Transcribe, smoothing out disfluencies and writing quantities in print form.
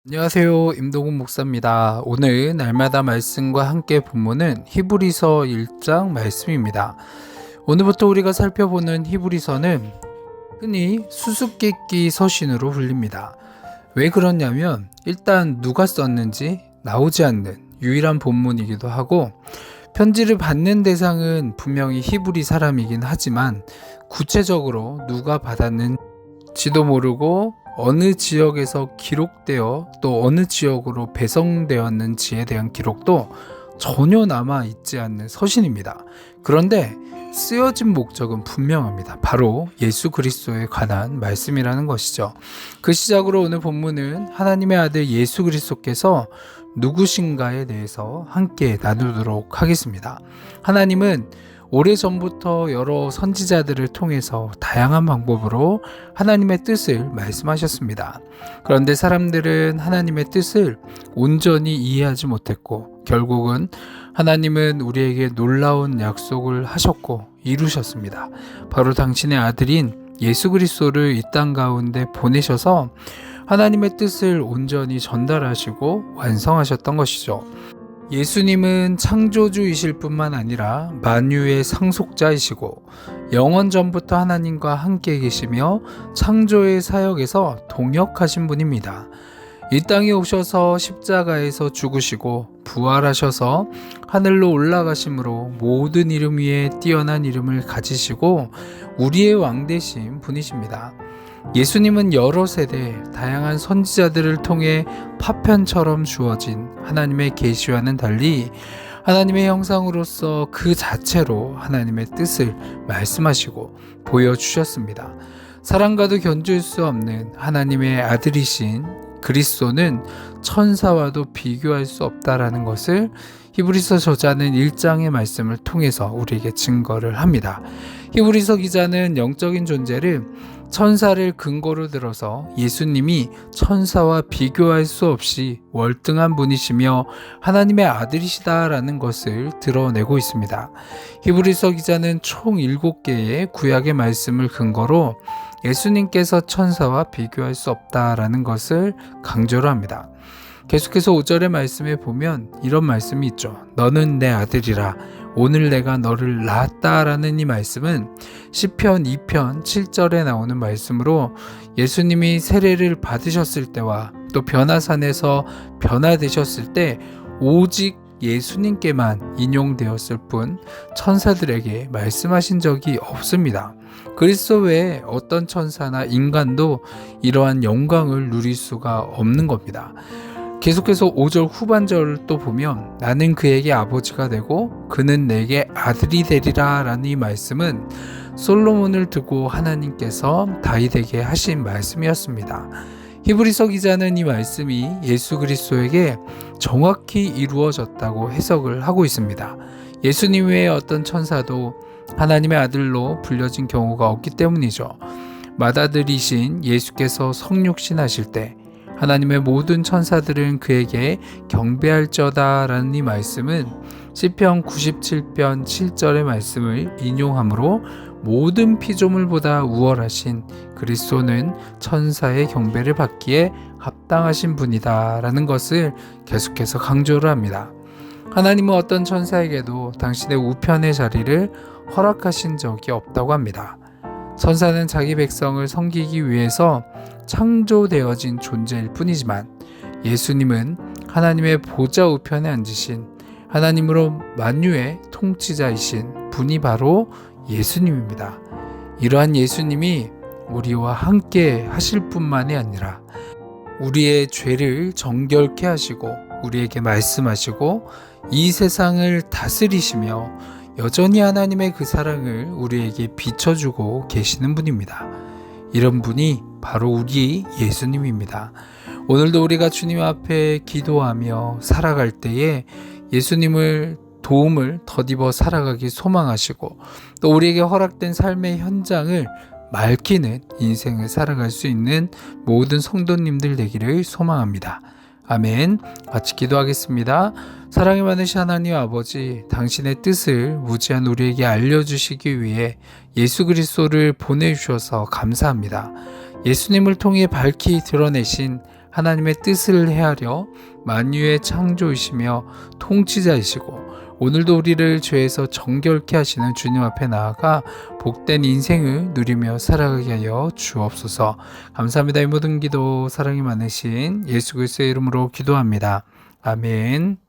안녕하세요. 임동훈 목사입니다. 오늘 날마다 말씀과 함께 본문은 히브리서 1장 말씀입니다. 오늘부터 우리가 살펴보는 히브리서는 흔히 수수께끼 서신으로 불립니다. 왜 그러냐면 일단 누가 썼는지 나오지 않는 유일한 본문이기도 하고, 편지를 받는 대상은 분명히 히브리 사람이긴 하지만 구체적으로 누가 받았는지도 모르고 어느 지역에서 기록되어 또 어느 지역으로 배송되었는지에 대한 기록도 전혀 남아 있지 않는 서신입니다. 그런데 쓰여진 목적은 분명합니다. 바로 예수 그리스도에 관한 말씀이라는 것이죠. 그 시작으로 오늘 본문은 하나님의 아들 예수 그리스도께서 누구신가에 대해서 함께 나누도록 하겠습니다. 하나님은 오래전부터 여러 선지자들을 통해서 다양한 방법으로 하나님의 뜻을 말씀하셨습니다. 그런데 사람들은 하나님의 뜻을 온전히 이해하지 못했고, 결국은 하나님은 우리에게 놀라운 약속을 하셨고 이루셨습니다. 바로 당신의 아들인 예수 그리스도를 이 땅 가운데 보내셔서 하나님의 뜻을 온전히 전달하시고 완성하셨던 것이죠. 예수님은 창조주이실 뿐만 아니라 만유의 상속자이시고 영원 전부터 하나님과 함께 계시며 창조의 사역에서 동역하신 분입니다. 이 땅에 오셔서 십자가에서 죽으시고 부활하셔서 하늘로 올라가심으로 모든 이름 위에 뛰어난 이름을 가지시고 우리의 왕 되신 분이십니다. 예수님은 여러 세대 다양한 선지자들을 통해 파편처럼 주어진 하나님의 계시와는 달리 하나님의 형상으로서 그 자체로 하나님의 뜻을 말씀하시고 보여주셨습니다. 사람과도 견줄 수 없는 하나님의 아들이신 그리스도는 천사와도 비교할 수 없다라는 것을 히브리서 저자는 1장의 말씀을 통해서 우리에게 증거를 합니다. 히브리서 기자는 영적인 존재를 천사를 근거로 들어서 예수님이 천사와 비교할 수 없이 월등한 분이시며 하나님의 아들이시다라는 것을 드러내고 있습니다. 히브리서 기자는 총 7개의 구약의 말씀을 근거로 예수님께서 천사와 비교할 수 없다라는 것을 강조를 합니다. 계속해서 5절의 말씀에 보면 이런 말씀이 있죠. 너는 내 아들이라 오늘 내가 너를 낳았다라는 이 말씀은 시편 2편 7절에 나오는 말씀으로 예수님이 세례를 받으셨을 때와 또 변화산에서 변화되셨을 때 오직 예수님께만 인용되었을 뿐 천사들에게 말씀하신 적이 없습니다. 그리스도 외에 어떤 천사나 인간도 이러한 영광을 누릴 수가 없는 겁니다. 계속해서 5절 후반절을 또 보면 나는 그에게 아버지가 되고 그는 내게 아들이 되리라 라는 이 말씀은 솔로몬을 두고 하나님께서 다윗에게 하신 말씀이었습니다. 히브리서 기자는 이 말씀이 예수 그리스도에게 정확히 이루어졌다고 해석을 하고 있습니다. 예수님 외에 어떤 천사도 하나님의 아들로 불려진 경우가 없기 때문이죠. 맏아들이신 예수께서 성육신하실 때 하나님의 모든 천사들은 그에게 경배할저다 라는 이 말씀은 시편 97편 7절의 말씀을 인용하므로 모든 피조물보다 우월하신 그리스도는 천사의 경배를 받기에 합당하신 분이다 라는 것을 계속해서 강조를 합니다. 하나님은 어떤 천사에게도 당신의 우편의 자리를 허락하신 적이 없다고 합니다. 천사는 자기 백성을 섬기기 위해서 창조되어진 존재일 뿐이지만 예수님은 하나님의 보좌 우편에 앉으신 하나님으로 만유의 통치자이신 분이 바로 예수님입니다. 이러한 예수님이 우리와 함께 하실 뿐만이 아니라 우리의 죄를 정결케 하시고 우리에게 말씀하시고 이 세상을 다스리시며 여전히 하나님의 그 사랑을 우리에게 비춰주고 계시는 분입니다. 이런 분이 바로 우리 예수님입니다. 오늘도 우리가 주님 앞에 기도하며 살아갈 때에 예수님을 도움을 덧입어 살아가기 소망하시고 또 우리에게 허락된 삶의 현장을 맑히는 인생을 살아갈 수 있는 모든 성도님들 되기를 소망합니다. 아멘. 같이 기도하겠습니다. 사랑이 많으신 하나님 아버지, 당신의 뜻을 무지한 우리에게 알려주시기 위해 예수 그리스도를 보내주셔서 감사합니다. 예수님을 통해 밝히 드러내신 하나님의 뜻을 헤아려 만유의 창조이시며 통치자이시고 오늘도 우리를 죄에서 정결케 하시는 주님 앞에 나아가 복된 인생을 누리며 살아가게 하여 주옵소서. 감사합니다. 이 모든 기도 사랑이 많으신 예수 그리스도의 이름으로 기도합니다. 아멘.